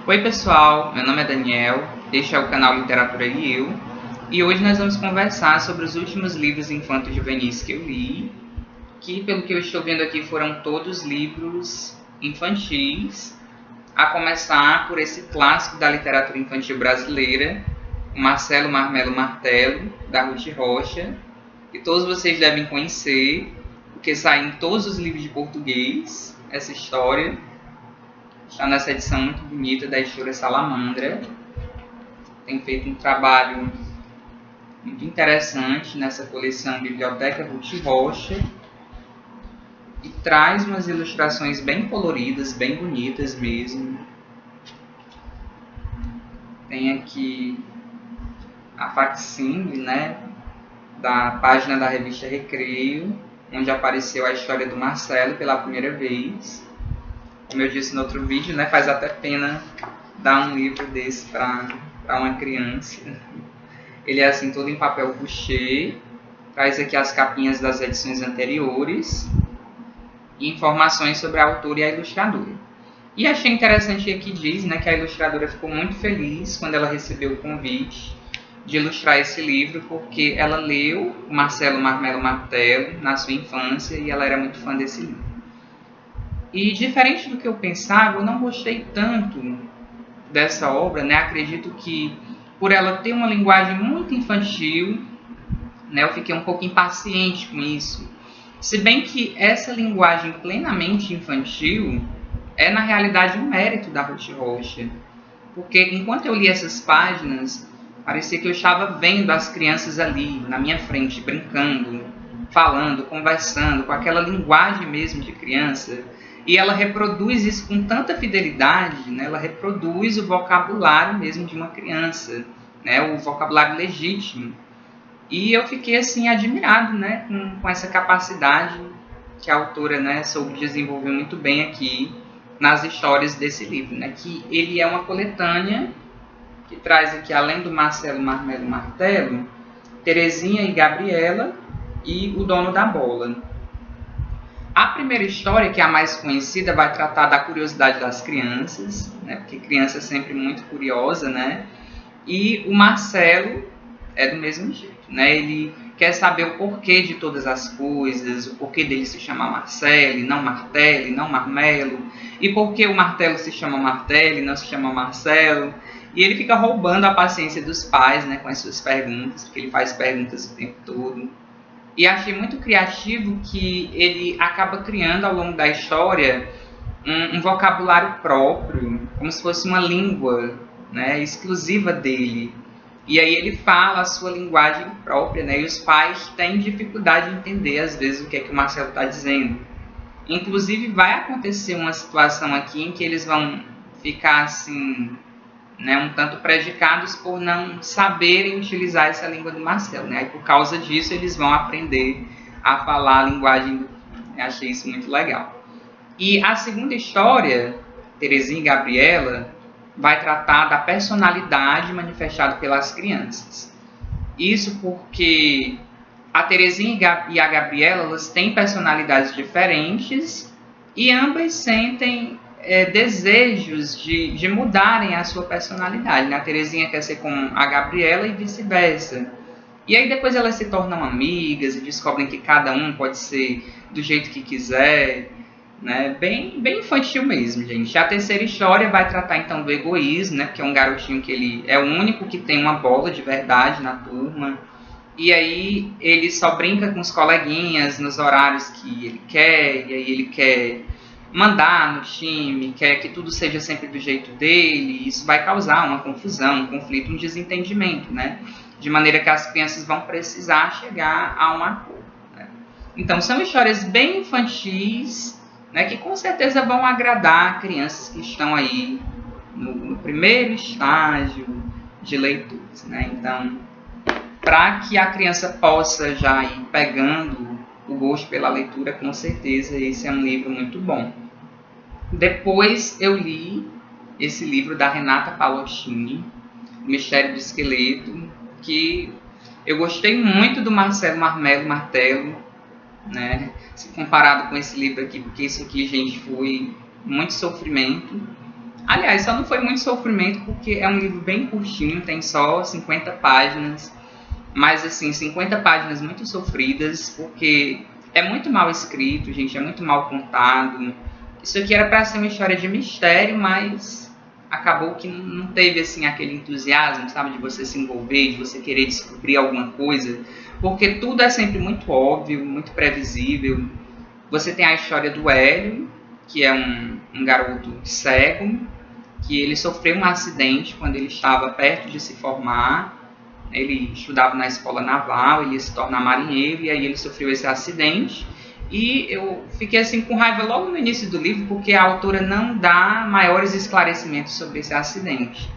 Oi pessoal, meu nome é Daniel, este é o canal Literatura e Eu, e hoje nós vamos conversar sobre os últimos livros infanto-juvenis que eu li, que pelo que eu estou vendo aqui foram todos livros infantis, a começar por esse clássico da literatura infantil brasileira, o Marcelo Marmelo Martelo, da Ruth Rocha, que todos vocês devem conhecer, porque sai em todos os livros de português, essa história. Está nessa edição muito bonita da editora Salamandra. Tem feito um trabalho muito interessante nessa coleção Biblioteca Ruth Rocha e traz umas ilustrações bem coloridas, bem bonitas mesmo. Tem aqui a facsímile, né, da página da revista Recreio, onde apareceu a história do Marcelo pela primeira vez. Como eu disse no outro vídeo, né, faz até pena dar um livro desse para uma criança. Ele é assim todo em papel couché, traz aqui as capinhas das edições anteriores e informações sobre a autora e a ilustradora. E achei interessante aqui diz, né, que a ilustradora ficou muito feliz quando ela recebeu o convite de ilustrar esse livro, porque ela leu o Marcelo Marmelo Martelo na sua infância e ela era muito fã desse livro. E diferente do que eu pensava, eu não gostei tanto dessa obra, né? Acredito que por ela ter uma linguagem muito infantil, né, eu fiquei um pouco impaciente com isso. Se bem que essa linguagem plenamente infantil é na realidade um mérito da Ruth Rocha. Porque enquanto eu li essas páginas, parecia que eu estava vendo as crianças ali na minha frente, brincando, falando, conversando, com aquela linguagem mesmo de criança. E ela reproduz isso com tanta fidelidade, né? Ela reproduz o vocabulário mesmo de uma criança, né? O vocabulário legítimo. E eu fiquei assim admirado, né? com essa capacidade que a autora, né, soube desenvolver muito bem aqui nas histórias desse livro, né? Que ele é uma coletânea que traz aqui, além do Marcelo Marmelo Martelo, Terezinha e Gabriela e o Dono da Bola. A primeira história, que é a mais conhecida, vai tratar da curiosidade das crianças, né? Porque criança é sempre muito curiosa, né? E o Marcelo é do mesmo jeito, né? Ele quer saber o porquê de todas as coisas, o porquê dele se chamar Marcelo, não Martelli, não Marmelo, e por que o Martelo se chama Martelli, não se chama Marcelo. E ele fica roubando a paciência dos pais, né, com as suas perguntas, porque ele faz perguntas o tempo todo. E achei muito criativo que ele acaba criando ao longo da história um vocabulário próprio, como se fosse uma língua, né, exclusiva dele. E aí ele fala a sua linguagem própria, né, e os pais têm dificuldade de entender às vezes o que é que o Marcelo está dizendo. Inclusive vai acontecer uma situação aqui em que eles vão ficar assim, né, um tanto prejudicados por não saberem utilizar essa língua do Marcelo, né? E por causa disso eles vão aprender a falar a linguagem do... Achei isso muito legal. E a segunda história, Terezinha e Gabriela, vai tratar da personalidade manifestada pelas crianças. Isso porque a Terezinha e a Gabriela, elas têm personalidades diferentes e ambas sentem desejos de mudarem a sua personalidade, né? A Terezinha quer ser como a Gabriela e vice-versa. E aí depois elas se tornam amigas e descobrem que cada um pode ser do jeito que quiser, né? Bem infantil mesmo, gente. A terceira história vai tratar então do egoísmo, né? Porque é um garotinho que ele é o único que tem uma bola de verdade na turma. E aí ele só brinca com os coleguinhas nos horários que ele quer, e aí ele quer mandar no time, quer que tudo seja sempre do jeito dele. Isso vai causar uma confusão, um conflito, um desentendimento, né? De maneira que as crianças vão precisar chegar a um acordo, né? Então são histórias bem infantis, né, que com certeza vão agradar crianças que estão aí no primeiro estágio de leituras, né? Então, para que a criança possa já ir pegando o gosto pela leitura, com certeza esse é um livro muito bom. Depois eu li esse livro da Renata Palottini, O Mistério do Esqueleto, que eu gostei muito do Marcelo Marmelo Martelo, né? Se comparado com esse livro aqui, porque isso aqui, gente, foi muito sofrimento. Aliás, só não foi muito sofrimento porque é um livro bem curtinho, tem só 50 páginas. Mas, assim, 50 páginas muito sofridas, porque é muito mal escrito, gente, é muito mal contado. Isso aqui era para ser uma história de mistério, mas acabou que não teve, assim, aquele entusiasmo, sabe, de você se envolver, de você querer descobrir alguma coisa. Porque tudo é sempre muito óbvio, muito previsível. Você tem a história do Hélio, que é um garoto cego, que ele sofreu um acidente quando ele estava perto de se formar. Ele estudava na escola naval, ele ia se tornar marinheiro, e aí ele sofreu esse acidente. E eu fiquei assim com raiva logo no início do livro, porque a autora não dá maiores esclarecimentos sobre esse acidente.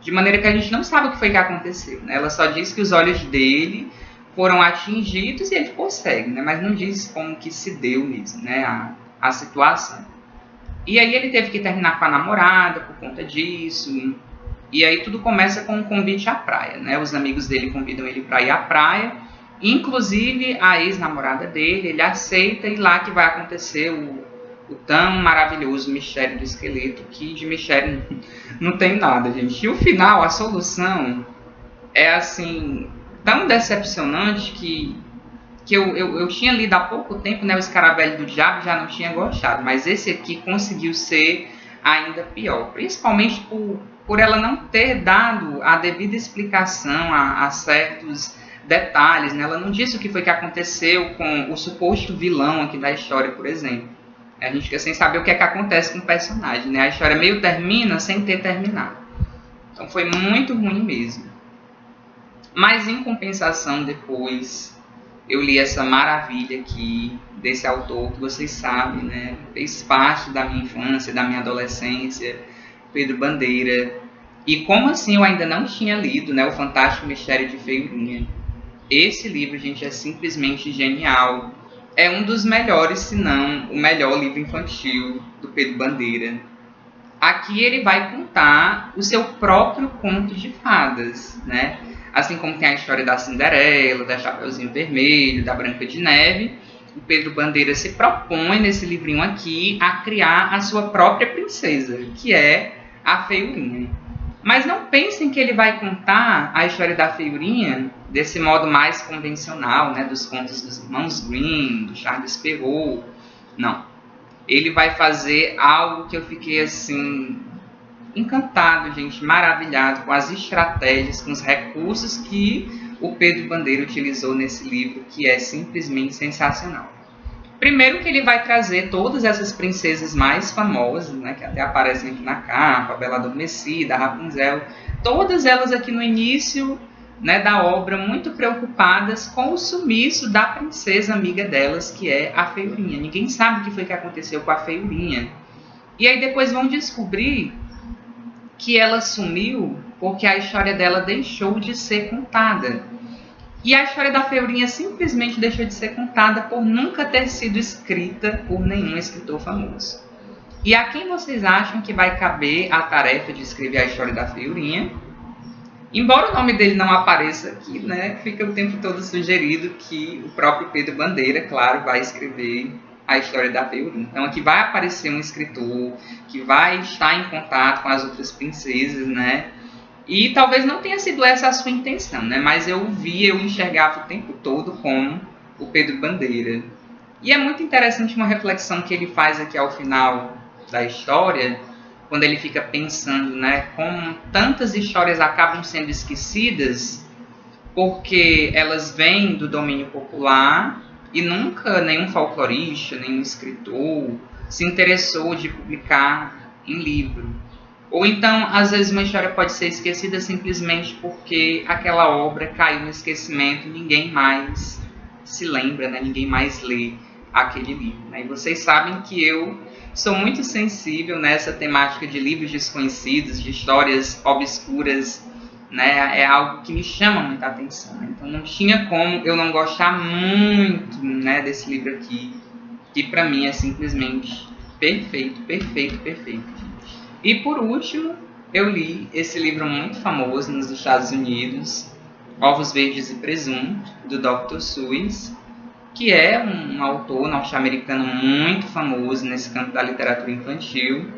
De maneira que a gente não sabe o que foi que aconteceu, né? Ela só diz que os olhos dele foram atingidos e ele ficou cego, né? Mas não diz como que se deu mesmo, né? A situação. E aí ele teve que terminar com a namorada por conta disso. E aí tudo começa com um convite à praia, né? Os amigos dele convidam ele para ir à praia, inclusive a ex-namorada dele, ele aceita, e lá que vai acontecer o tão maravilhoso mistério do esqueleto, que de mistério não tem nada, gente. E o final, a solução, é assim, tão decepcionante que eu tinha lido há pouco tempo, né, o Escaravelho do Diabo, já não tinha gostado, mas esse aqui conseguiu ser ainda pior, principalmente por ela não ter dado a devida explicação a certos detalhes, né? Ela não disse o que foi que aconteceu com o suposto vilão aqui da história, por exemplo. A gente fica sem saber o que é que acontece com o personagem, né? A história meio termina sem ter terminado. Então foi muito ruim mesmo. Mas em compensação, depois eu li essa maravilha aqui desse autor que vocês sabem, né? Fez parte da minha infância, da minha adolescência, Pedro Bandeira. E como assim eu ainda não tinha lido, né, O Fantástico Mistério de Feiurinha? Esse livro, gente, é simplesmente genial. É um dos melhores, se não o melhor livro infantil do Pedro Bandeira. Aqui ele vai contar o seu próprio conto de fadas, né? Assim como tem a história da Cinderela, da Chapeuzinho Vermelho, da Branca de Neve, o Pedro Bandeira se propõe nesse livrinho aqui a criar a sua própria princesa, que é a Feiurinha. Mas não pensem que ele vai contar a história da Feiurinha desse modo mais convencional, né, dos contos dos irmãos Grimm, do Charles Perrault. Não. Ele vai fazer algo que eu fiquei assim encantado, gente, maravilhado com as estratégias, com os recursos que o Pedro Bandeira utilizou nesse livro, que é simplesmente sensacional. Primeiro que ele vai trazer todas essas princesas mais famosas, né, que até aparecem aqui na capa, a Bela Adormecida, a Rapunzel, todas elas aqui no início, né, da obra, muito preocupadas com o sumiço da princesa amiga delas, que é a Feiurinha. Ninguém sabe o que foi que aconteceu com a Feiurinha. E aí depois vão descobrir que ela sumiu porque a história dela deixou de ser contada. E a história da Feiurinha simplesmente deixou de ser contada por nunca ter sido escrita por nenhum escritor famoso. E a quem vocês acham que vai caber a tarefa de escrever a história da Feiurinha? Embora o nome dele não apareça aqui, né, fica o tempo todo sugerido que o próprio Pedro Bandeira, claro, vai escrever a história da Feiurinha. Então aqui vai aparecer um escritor que vai estar em contato com as outras princesas, né? E talvez não tenha sido essa a sua intenção, né? Mas eu enxergava o tempo todo como o Pedro Bandeira. E é muito interessante uma reflexão que ele faz aqui ao final da história, quando ele fica pensando, né, como tantas histórias acabam sendo esquecidas porque elas vêm do domínio popular e nunca nenhum folclorista, nenhum escritor se interessou de publicar em livro. Ou então, às vezes, uma história pode ser esquecida simplesmente porque aquela obra caiu no esquecimento e ninguém mais se lembra, né? Ninguém mais lê aquele livro. Né? E vocês sabem que eu sou muito sensível nessa temática de livros desconhecidos, de histórias obscuras, né? É algo que me chama muita atenção. Né? Então não tinha como eu não gostar muito, né, desse livro aqui, que para mim é simplesmente perfeito, perfeito, perfeito. E por último, eu li esse livro muito famoso nos Estados Unidos, Ovos Verdes e Presunto, do Dr. Seuss, que é um autor norte-americano muito famoso nesse campo da literatura infantil.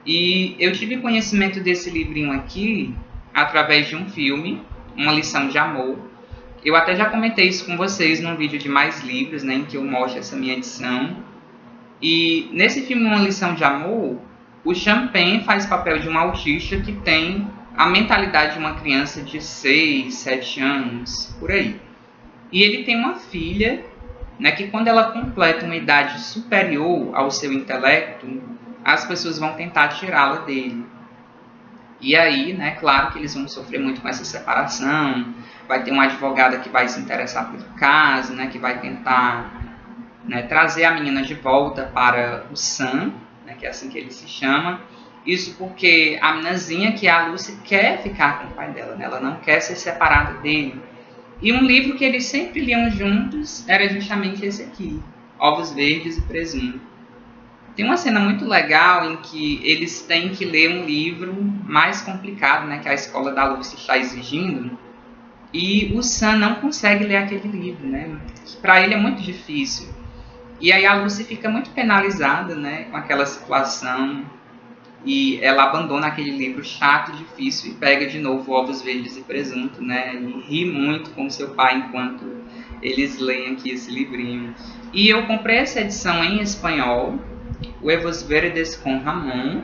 E eu tive conhecimento desse livrinho aqui através de um filme, Uma Lição de Amor. Eu até já comentei isso com vocês num vídeo de mais livros, né, em que eu mostro essa minha edição. E nesse filme, Uma Lição de Amor, o Champagne faz papel de um autista que tem a mentalidade de uma criança de 6, 7 anos, por aí. E ele tem uma filha, né, que quando ela completa uma idade superior ao seu intelecto, as pessoas vão tentar tirá-la dele. E aí, né, claro que eles vão sofrer muito com essa separação, vai ter uma advogada que vai se interessar pelo caso, né, que vai tentar, né, trazer a menina de volta para o Sam, né, que é assim que ele se chama. Isso porque a meninazinha, que é a Lucy, quer ficar com o pai dela, né, ela não quer ser separada dele. E um livro que eles sempre liam juntos era justamente esse aqui, Ovos Verdes e Presunto. Tem uma cena muito legal em que eles têm que ler um livro mais complicado, né, que a escola da Lucy está exigindo, e o Sam não consegue ler aquele livro, né, que para ele é muito difícil. E aí a Lucy fica muito penalizada, né, com aquela situação, e ela abandona aquele livro chato e difícil e pega de novo Ovos Verdes e Presunto, né, e ri muito com seu pai enquanto eles leem aqui esse livrinho. E eu comprei essa edição em espanhol, Huevos Verdes com Ramon,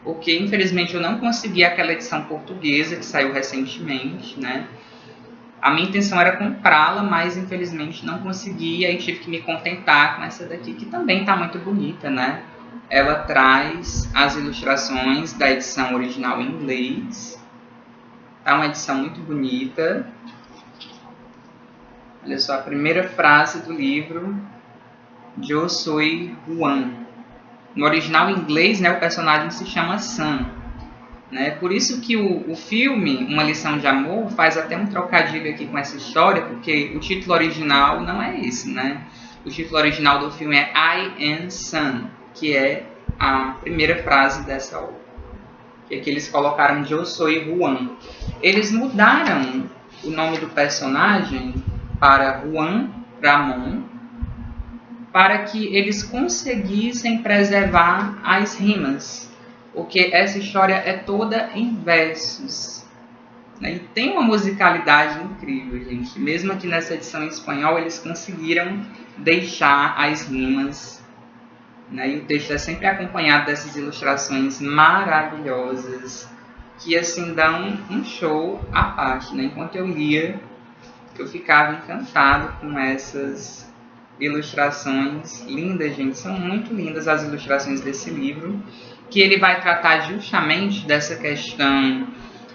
porque infelizmente eu não consegui aquela edição portuguesa que saiu recentemente, né? A minha intenção era comprá-la, mas infelizmente não consegui, e aí tive que me contentar com essa daqui, que também está muito bonita, né? Ela traz as ilustrações da edição original em inglês. É uma edição muito bonita. Olha só a primeira frase do livro, Eu sou Juan. No original em inglês, né, o personagem se chama Sam. Né? Por isso que o filme, Uma Lição de Amor, faz até um trocadilho aqui com essa história, porque o título original não é esse. Né? O título original do filme é I Am Sam, que é a primeira frase dessa obra. Que aqui eles colocaram de Eu sou Juan. Eles mudaram o nome do personagem para Juan Ramon, para que eles conseguissem preservar as rimas, porque essa história é toda em versos, né? E tem uma musicalidade incrível, gente. Mesmo aqui nessa edição em espanhol, eles conseguiram deixar as rimas, né? E o texto é sempre acompanhado dessas ilustrações maravilhosas, que assim dão um show à parte, né? Enquanto eu lia, eu ficava encantado com essas ilustrações lindas, gente. São muito lindas as ilustrações desse livro, que ele vai tratar justamente dessa questão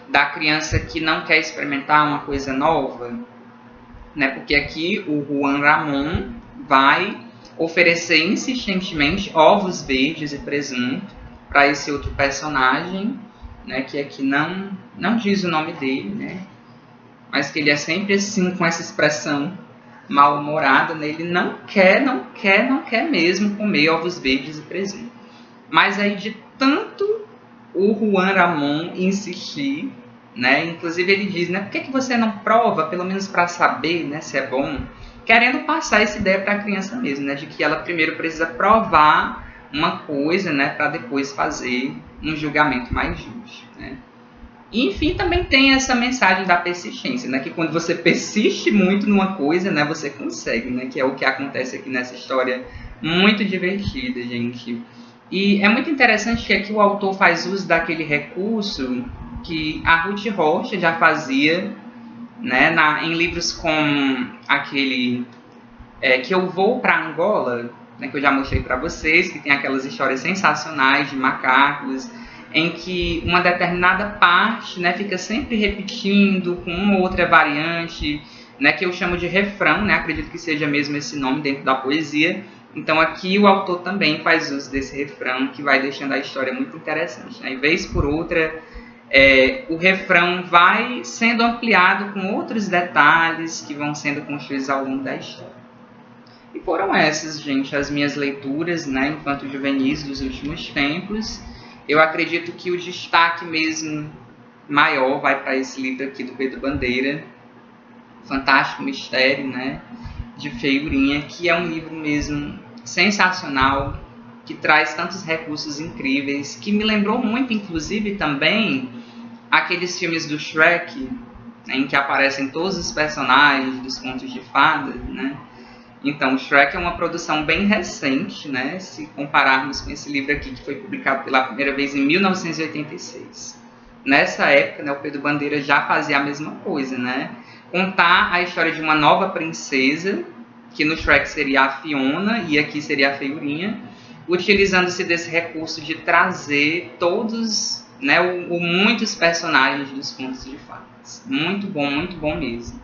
da criança que não quer experimentar uma coisa nova, né? Porque aqui o Juan Ramon vai oferecer insistentemente ovos verdes e presunto para esse outro personagem, né? Que aqui não diz o nome dele, né? Mas que ele é sempre assim, com essa expressão mal-humorada, né? Ele não quer mesmo comer ovos verdes e presunto. Mas aí de tanto o Juan Ramon insistir, né? Inclusive ele diz, né? Por que você não prova, pelo menos para saber, né, se é bom? Querendo passar essa ideia para a criança mesmo, né? De que ela primeiro precisa provar uma coisa, né? Para depois fazer um julgamento mais justo, né? E, enfim, também tem essa mensagem da persistência, né? Que quando você persiste muito numa coisa, né? Você consegue, né? Que é o que acontece aqui nessa história muito divertida, gente. E é muito interessante que aqui o autor faz uso daquele recurso que a Ruth Rocha já fazia, né? Em livros como aquele que eu vou para Angola, né? Que eu já mostrei para vocês, que tem aquelas histórias sensacionais de macacos, em que uma determinada parte, né, fica sempre repetindo com uma ou outra variante, né, que eu chamo de refrão, né, acredito que seja mesmo esse nome dentro da poesia. Então aqui o autor também faz uso desse refrão, que vai deixando a história muito interessante, né? E vez por outra, o refrão vai sendo ampliado com outros detalhes que vão sendo construídos ao longo da história. E foram essas, gente, as minhas leituras, né, enquanto juvenis dos últimos tempos. Eu acredito que o destaque mesmo maior vai para esse livro aqui do Pedro Bandeira, Fantástico Mistério, né, de Feiurinha, que é um livro mesmo sensacional, que traz tantos recursos incríveis, que me lembrou muito, inclusive, também aqueles filmes do Shrek, né, em que aparecem todos os personagens dos contos de fadas, né? Então, Shrek é uma produção bem recente, né, se compararmos com esse livro aqui, que foi publicado pela primeira vez em 1986. Nessa época, né, o Pedro Bandeira já fazia a mesma coisa, né? Contar a história de uma nova princesa, que no Shrek seria a Fiona e aqui seria a Feiurinha, utilizando-se desse recurso de trazer todos, né, muitos personagens dos contos de fadas. Muito bom mesmo.